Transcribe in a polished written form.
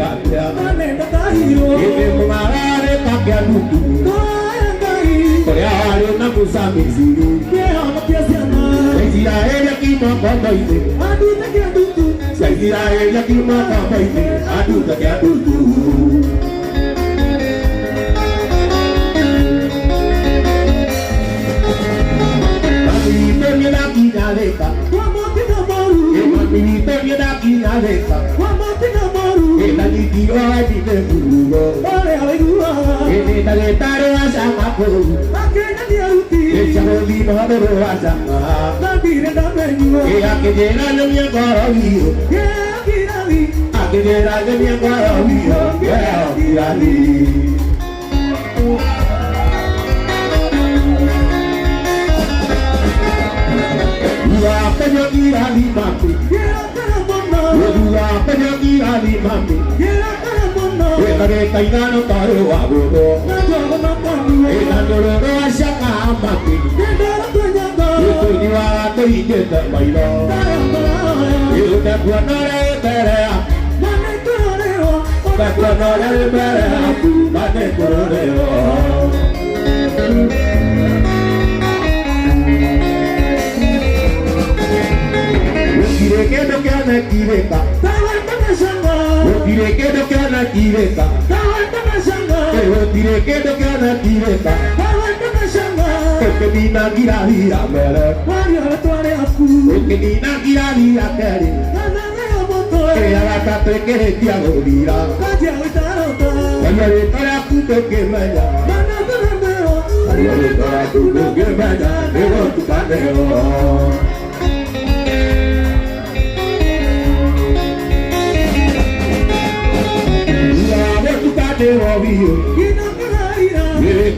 kapya Ime mungare kapya nuku Koreale na musamiziru Israel yakima kama ite Israel yakima kama ite Adu take adutu Leka Mami tanya na kinaleka Ela ni tiro di teguro Ene tagetare asama ko Echaro di madoro asama Akejera na mi agarawiyo Akejera na mi agarawiyo Akirali Penyakit ali mati, dua penyakit ali mati. Kita kainano taru abudo, kita dulu asyak mati. Itu jiwa tu hidup terbaik. Itu tak nare berea, tak nare berea, tak koreo. Direkedo kana kireka Direkedo kana kireka Direkedo kana kireka Kedina girali amere Kedina girali akere Ala tapeke dia godira Ayare para kuto kemanya Ayare para kuto kemanya Ego tukadeo Te